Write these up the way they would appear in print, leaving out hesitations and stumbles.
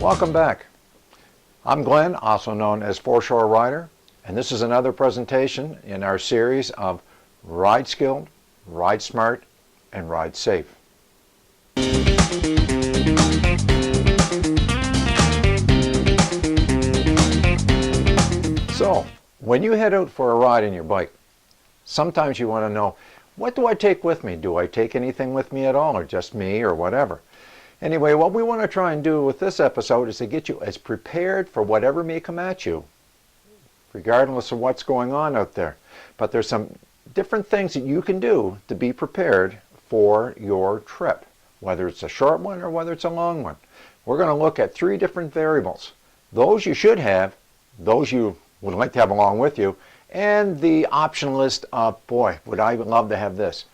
Welcome back. I'm Glenn, also known as Foreshore Rider, and this is another presentation in our series of Ride Skilled, Ride Smart, and Ride Safe. So, when you head out for a ride in your bike, sometimes you want to know, what do I take with me? Do I take anything with me at all, or just me, or whatever? Anyway, what we want to try and do with this episode is to get you as prepared for whatever may come at you, regardless of what's going on out there. But there's some different things that you can do to be prepared for your trip, whether it's a short one or whether it's a long one. We're going to look at 3 different variables. Those you should have, those you would like to have along with you, and the option list of, boy, would I love to have this.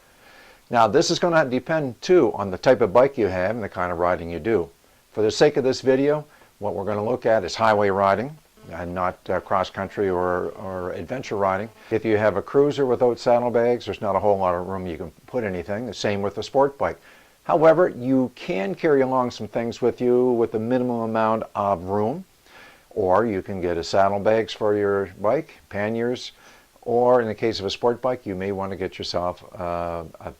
Now, this is going to depend, too, on the type of bike you have and the kind of riding you do. For the sake of this video, what we're going to look at is highway riding, and not cross-country or adventure riding. If you have a cruiser without saddlebags, there's not a whole lot of room you can put anything. The same with a sport bike. However, you can carry along some things with you with a minimum amount of room, or you can get a saddlebags for your bike, panniers, or in the case of a sport bike, you may want to get yourself a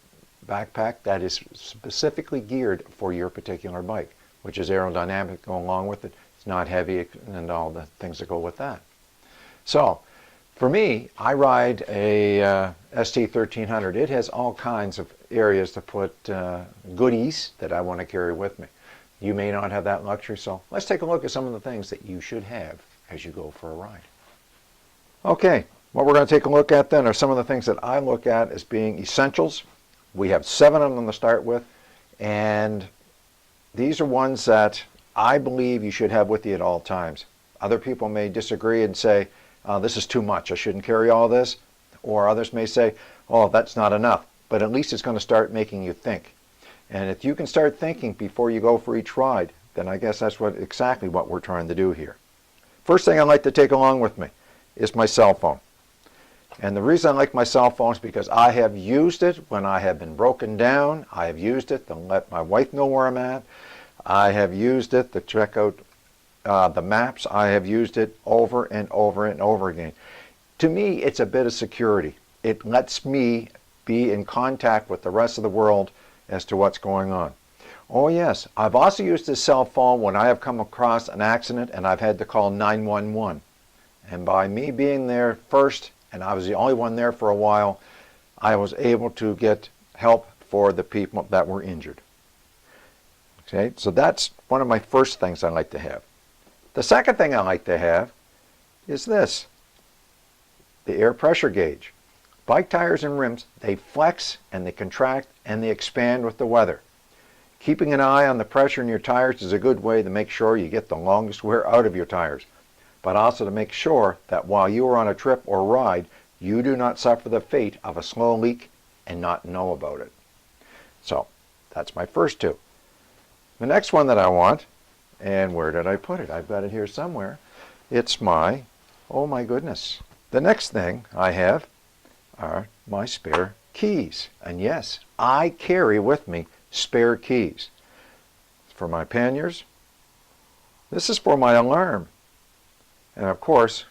backpack that is specifically geared for your particular bike, which is aerodynamic going along with it. It's not heavy and all the things that go with that. So, for me, I ride a ST1300. It has all kinds of areas to put goodies that I want to carry with me. You may not have that luxury, so let's take a look at some of the things that you should have as you go for a ride. Okay, what we're going to take a look at then are some of the things that I look at as being essentials. We have 7 of them to start with, and these are ones that I believe you should have with you at all times. Other people may disagree and say, this is too much, I shouldn't carry all this, or others may say, oh, that's not enough, but at least it's going to start making you think. And if you can start thinking before you go for each ride, then I guess that's exactly what we're trying to do here. First thing I like to take along with me is my cell phone. And the reason I like my cell phone is because I have used it when I have been broken down. I have used it to let my wife know where I'm at. I have used it to check out the maps. I have used it over and over and over again. To me, it's a bit of security. It lets me be in contact with the rest of the world as to what's going on. Oh yes, I've also used this cell phone when I have come across an accident and I've had to call 911. And by me being there first, and I was the only one there for a while, I was able to get help for the people that were injured. Okay, so that's one of my first things I like to have. The second thing I like to have is this, the air pressure gauge. Bike tires and rims, they flex and they contract and they expand with the weather. Keeping an eye on the pressure in your tires is a good way to make sure you get the longest wear out of your tires, but also to make sure that while you are on a trip or ride, you do not suffer the fate of a slow leak and not know about it. So, that's my first 2. The next one that I want, and where did I put it? I've got it here somewhere. It's my, oh my goodness. The next thing I have are my spare keys. And yes, I carry with me spare keys. For my panniers, this is for my alarm. And of course,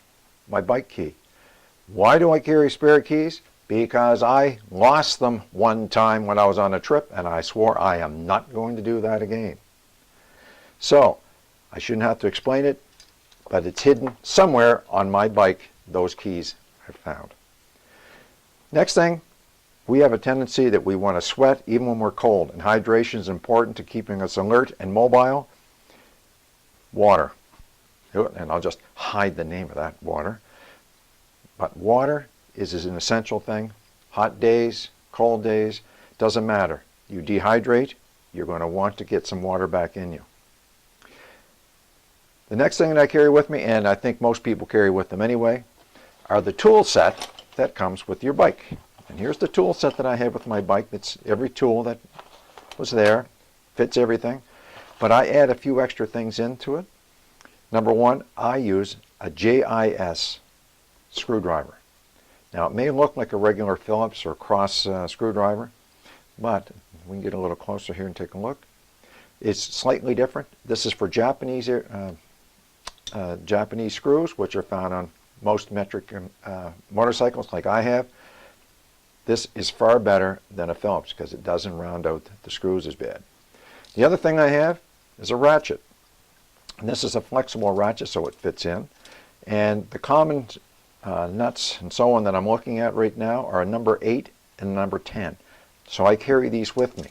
my bike key. Why do I carry spare keys? Because I lost them one time when I was on a trip and I swore I am not going to do that again. So, I shouldn't have to explain it, but it's hidden somewhere on my bike, those keys are found. Next thing, we have a tendency that we want to sweat even when we're cold, and hydration is important to keeping us alert and mobile. Water. And I'll just hide the name of that, water. But water is an essential thing. Hot days, cold days, doesn't matter. You dehydrate, you're going to want to get some water back in you. The next thing that I carry with me, and I think most people carry with them anyway, are the tool set that comes with your bike. And here's the tool set that I have with my bike. That's every tool that was there, fits everything. But I add a few extra things into it. Number 1, I use a JIS screwdriver. Now it may look like a regular Phillips or Cross screwdriver, but we can get a little closer here and take a look. is slightly different. This is for Japanese screws, which are found on most metric motorcycles like I have. This is far better than a Phillips because it doesn't round out the screws as bad. The other thing I have is a ratchet. And this is a flexible ratchet so it fits in. And the common nuts and so on that I'm looking at right now are a number 8 and a number 10. So I carry these with me.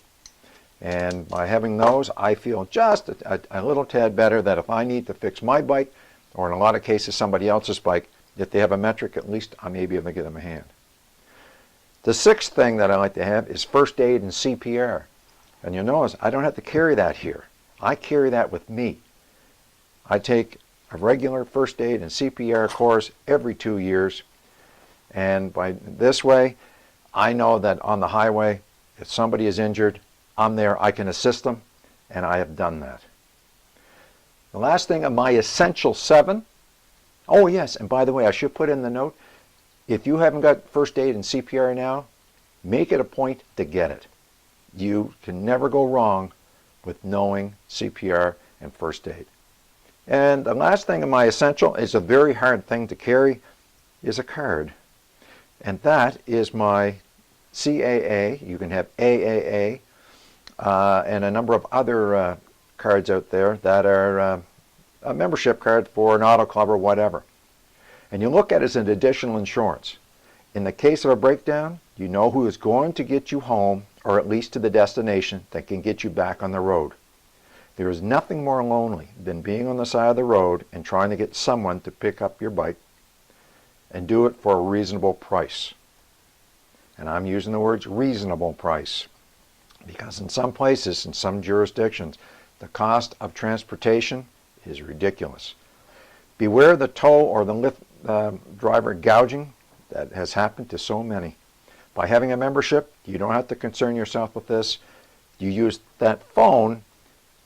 And by having those, I feel just a little tad better that if I need to fix my bike, or in a lot of cases somebody else's bike, if they have a metric, at least I may be able to give them a hand. The sixth thing that I like to have is first aid and CPR. And you'll notice I don't have to carry that here. I carry that with me. I take a regular first aid and CPR course every 2 years. And by this way, I know that on the highway, if somebody is injured, I'm there, I can assist them, and I have done that. The last thing of my essential 7, oh yes, and by the way, I should put in the note, if you haven't got first aid and CPR now, make it a point to get it. You can never go wrong with knowing CPR and first aid. And the last thing of my essential is a very hard thing to carry, is a card. And that is my CAA, you can have AAA, and a number of other cards out there that are a membership card for an auto club or whatever. And you look at it as an additional insurance. In the case of a breakdown, you know who is going to get you home, or at least to the destination, that can get you back on the road. There is nothing more lonely than being on the side of the road and trying to get someone to pick up your bike and do it for a reasonable price. And I'm using the words reasonable price because in some places, in some jurisdictions, the cost of transportation is ridiculous. Beware the tow or the lift driver gouging that has happened to so many. By having a membership, you don't have to concern yourself with this. You use that phone,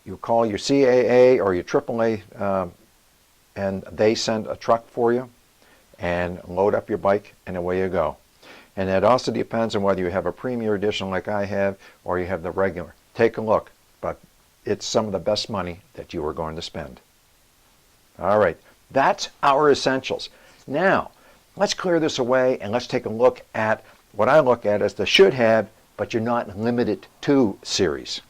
you call your CAA or your AAA, and they send a truck for you and load up your bike, and away you go. And it also depends on whether you have a Premier Edition like I have or you have the regular. Take a look, but it's some of the best money that you are going to spend. All right, that's our essentials. Now, let's clear this away and let's take a look at what I look at as the should have, but you're not limited to series.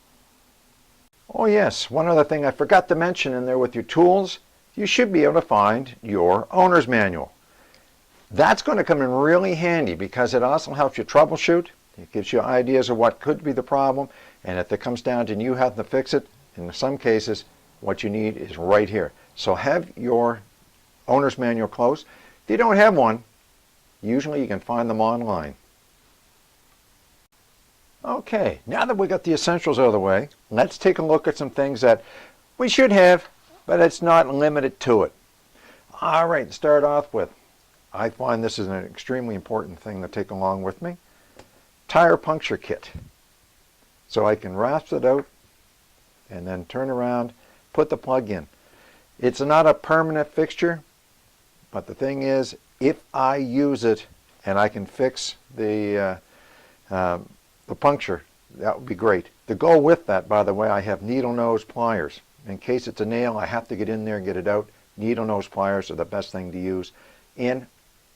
Oh yes, one other thing I forgot to mention in there with your tools, you should be able to find your owner's manual. That's going to come in really handy because it also helps you troubleshoot. It gives you ideas of what could be the problem, and if it comes down to you having to fix it, in some cases, what you need is right here. So have your owner's manual close. If you don't have one, usually you can find them online. Okay, now that we got the essentials out of the way, let's take a look at some things that we should have, but it's not limited to it. All right, start off with, I find this is an extremely important thing to take along with me, tire puncture kit. So I can rasp it out and then turn around, put the plug in. It's not a permanent fixture, but the thing is, if I use it and I can fix the puncture, that would be great. To go with that, by the way, I have needle nose pliers. In case it's a nail, I have to get in there and get it out. Needle nose pliers are the best thing to use. In,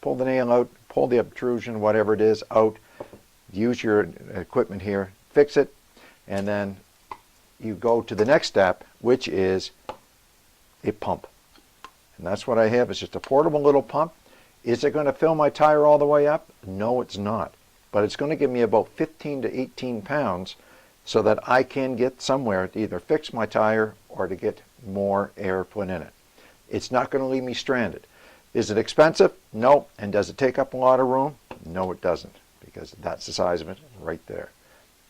pull the nail out, pull the obtrusion, whatever it is, out. Use your equipment here, fix it, and then you go to the next step, which is a pump. And that's what I have. It's just a portable little pump. Is it going to fill my tire all the way up? No, it's not. But it's going to give me about 15 to 18 pounds so that I can get somewhere to either fix my tire or to get more air put in it. It's not going to leave me stranded. Is it expensive? No. And does it take up a lot of room? No, it doesn't, because that's the size of it right there.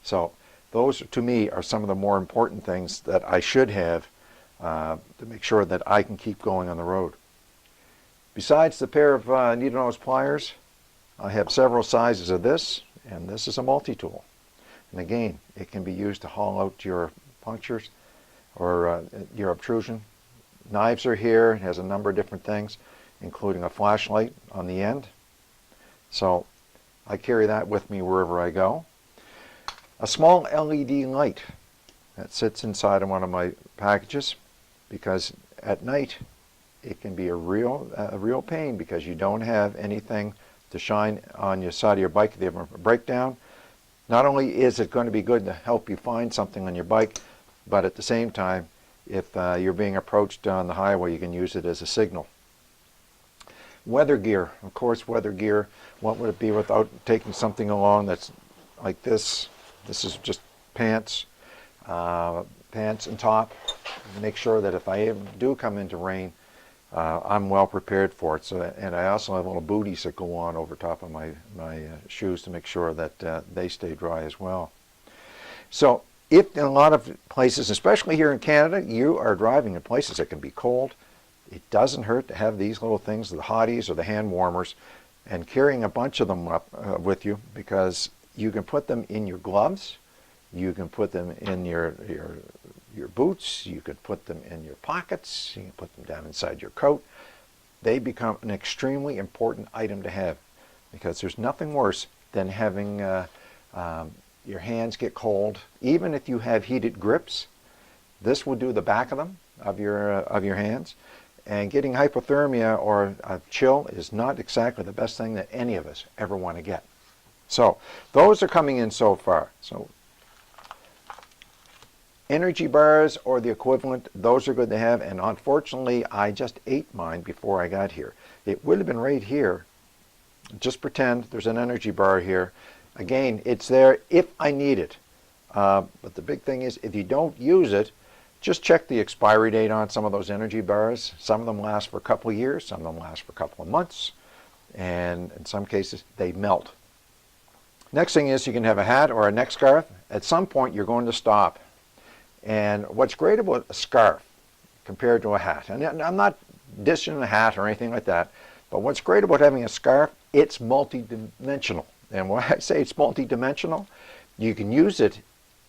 So those, to me, are some of the more important things that I should have to make sure that I can keep going on the road. Besides the pair of needle nose pliers, I have several sizes of this, and this is a multi-tool. And again, it can be used to haul out your punctures or your obtrusion. Knives are here. It has a number of different things, including a flashlight on the end. So I carry that with me wherever I go. A small LED light. that sits inside of one of my packages, because at night it can be a real pain because you don't have anything to shine on your side of your bike if you have a breakdown. Not only is it going to be good to help you find something on your bike, but at the same time, if you're being approached on the highway, you can use it as a signal. Weather gear, of course, weather gear. What would it be without taking something along that's like this? This is just pants, pants and top. Make sure that if I do come into rain, I'm well prepared for it. So, and I also have little booties that go on over top of my shoes to make sure that they stay dry as well. So if in a lot of places, especially here in Canada, you are driving in places that can be cold, it doesn't hurt to have these little things, the hotties or the hand warmers, and carrying a bunch of them up with you, because you can put them in your gloves, you can put them in your boots, you could put them in your pockets, you can put them down inside your coat. They become an extremely important item to have, because there's nothing worse than having your hands get cold. Even if you have heated grips, this will do the back of them, of your hands. And getting hypothermia or a chill is not exactly the best thing that any of us ever want to get. So those are coming in so far. So energy bars or the equivalent, those are good to have. And unfortunately, I just ate mine before I got here. It would have been right here. Just pretend there's an energy bar here. Again, it's there if I need it. But the big thing is, if you don't use it, just check the expiry date on some of those energy bars. Some of them last for a couple of years, some of them last for a couple of months, and in some cases they melt. Next thing is, you can have a hat or a neck scarf. At some point you're going to stop. And what's great about a scarf compared to a hat, and I'm not dishing a hat or anything like that, but what's great about having a scarf, it's multi-dimensional. And when I say it's multi-dimensional, you can use it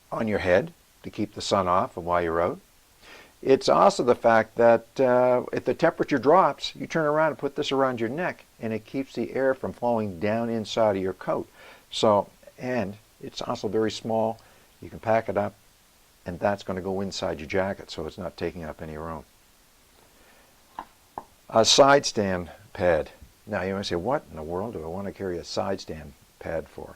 on your head to keep the sun off while you're out. It's also the fact that if the temperature drops, you turn around and put this around your neck, and it keeps the air from flowing down inside of your coat. So, and it's also very small. You can pack it up, and that's going to go inside your jacket, so it's not taking up any room. A side stand pad. Now you might say, what in the world do I want to carry a side stand pad for?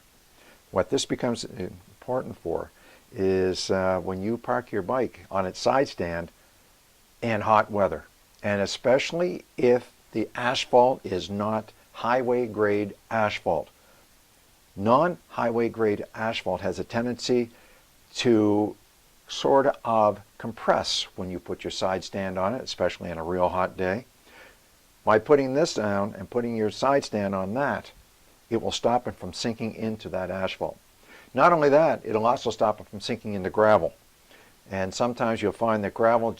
What this becomes important for is when you park your bike on its side stand in hot weather, and especially if the asphalt is not highway grade asphalt. Non-highway grade asphalt has a tendency to sort of compress when you put your side stand on it, especially on a real hot day. By putting this down and putting your side stand on that, it will stop it from sinking into that asphalt. Not only that, it'll also stop it from sinking into gravel. And sometimes you'll find that gravel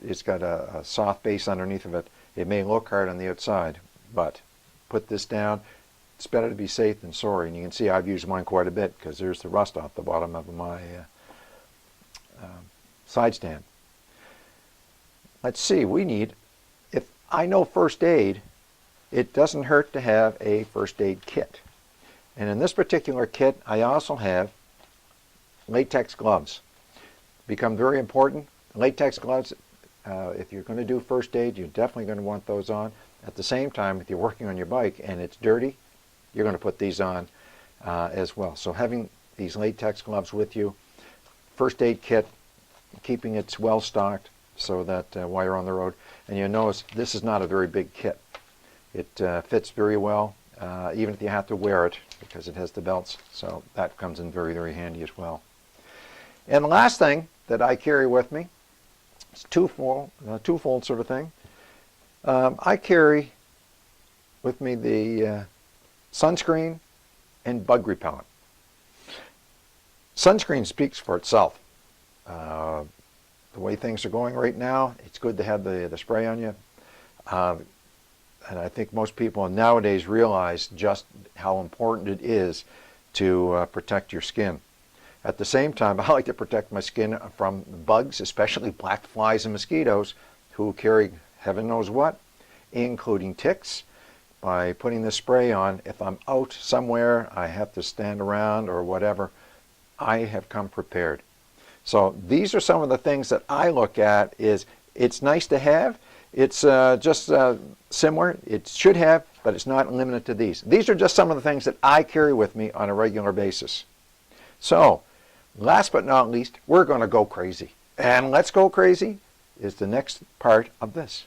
it's got a soft base underneath of it. It may look hard on the outside, but put this down. It's better to be safe than sorry. And you can see I've used mine quite a bit, because there's the rust off the bottom of my side stand. Let's see, if I know first aid, it doesn't hurt to have a first aid kit. And in this particular kit, I also have latex gloves. Become very important. Latex gloves, if you're going to do first aid, you're definitely going to want those on. At the same time, if you're working on your bike and it's dirty, you're going to put these on as well. So having these latex gloves with you, first aid kit, keeping it well stocked so that while you're on the road, and you'll notice this is not a very big kit. It fits very well, even if you have to wear it, because it has the belts, so that comes in very, very handy as well. And the last thing that I carry with me, it's twofold sort of thing. I carry with me the sunscreen and bug repellent. Sunscreen speaks for itself. The way things are going right now, it's good to have the spray on you. And I think most people nowadays realize just how important it is to protect your skin. At the same time, I like to protect my skin from bugs, especially black flies and mosquitoes, who carry heaven knows what, including ticks. By putting this spray on, if I'm out somewhere, I have to stand around or whatever, I have come prepared. So these are some of the things that I look at. Is it's nice to have. It's just similar. It should have, but it's not limited to these. These are just some of the things that I carry with me on a regular basis. So last but not least, we're going to go crazy. And let's go crazy is the next part of this.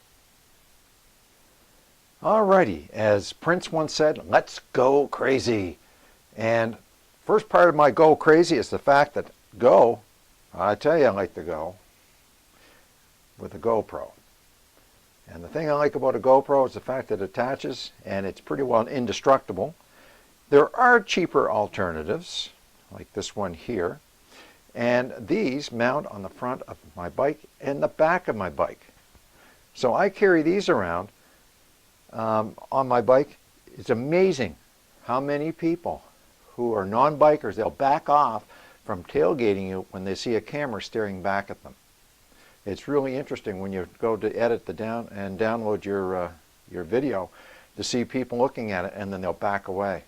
Alrighty, as Prince once said, let's go crazy. And first part of my go crazy is the fact that I tell you I like to go with a GoPro. And the thing I like about a GoPro is the fact that it attaches and it's pretty well indestructible. There are cheaper alternatives, like this one here. And these mount on the front of my bike and the back of my bike. So I carry these around on my bike. It's amazing how many people who are non-bikers, they'll back off from tailgating you when they see a camera staring back at them. It's really interesting when you go to edit the download your video to see people looking at it, and then they'll back away.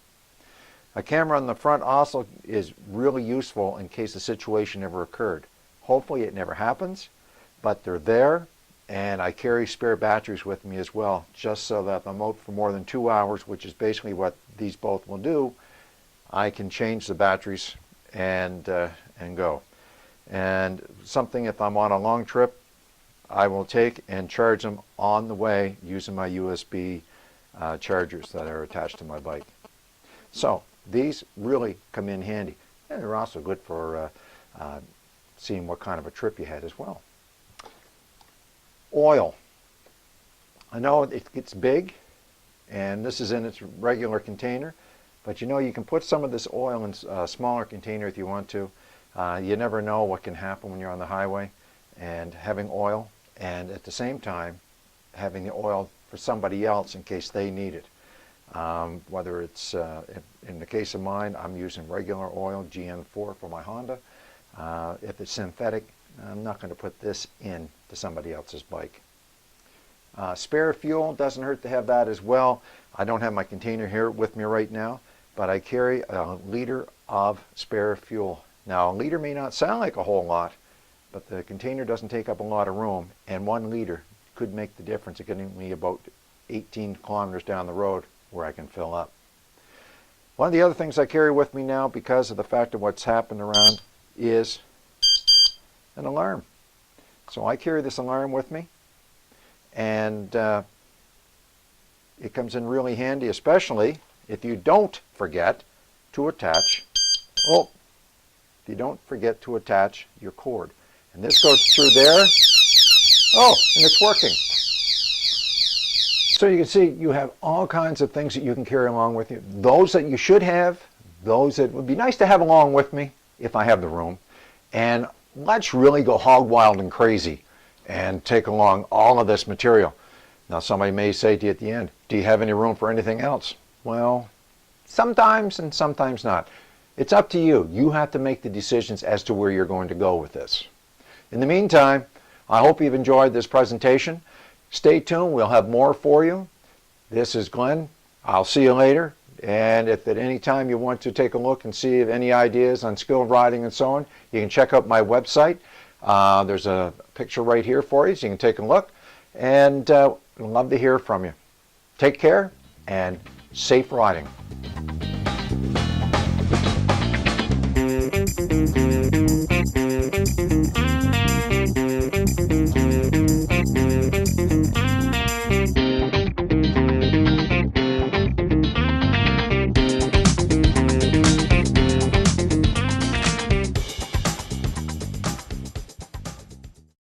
A camera on the front also is really useful in case the situation ever occurred. Hopefully it never happens, but they're there, and I carry spare batteries with me as well, just so that if I'm out for more than 2 hours, which is basically what these both will do, I can change the batteries and go. And something, if I'm on a long trip, I will take and charge them on the way using my USB chargers that are attached to my bike. So these really come in handy, and they're also good for seeing what kind of a trip you had as well. Oil. I know it gets big, and this is in its regular container, but you know you can put some of this oil in a smaller container if you want to. You never know what can happen when you're on the highway, and having oil, and at the same time having the oil for somebody else in case they need it. Whether it's, in the case of mine, I'm using regular oil, GN4 for my Honda. If it's synthetic, I'm not going to put this in to somebody else's bike. Spare fuel, doesn't hurt to have that as well. I don't have my container here with me right now, but I carry a liter of spare fuel. Now, a liter may not sound like a whole lot, but the container doesn't take up a lot of room, and 1 liter could make the difference of getting me about 18 kilometers down the road where I can fill up. One of the other things I carry with me now, because of the fact of what's happened around, is an alarm. So I carry this alarm with me, and it comes in really handy, especially if you don't forget to attach, if you don't forget to attach your cord. And this goes through there. Oh, and it's working. So you can see you have all kinds of things that you can carry along with you. Those that you should have, those that would be nice to have along with me if I have the room. And let's really go hog wild and crazy and take along all of this material. Now somebody may say to you at the end, do you have any room for anything else? Well, sometimes and sometimes not. It's up to you. You have to make the decisions as to where you're going to go with this. In the meantime, I hope you've enjoyed this presentation. Stay tuned. We'll have more for you. This is Glenn. I'll see you later. And if at any time you want to take a look and see if any ideas on skilled riding and so on, you can check out my website. There's a picture right here for you, so you can take a look. And I'd love to hear from you. Take care and safe riding.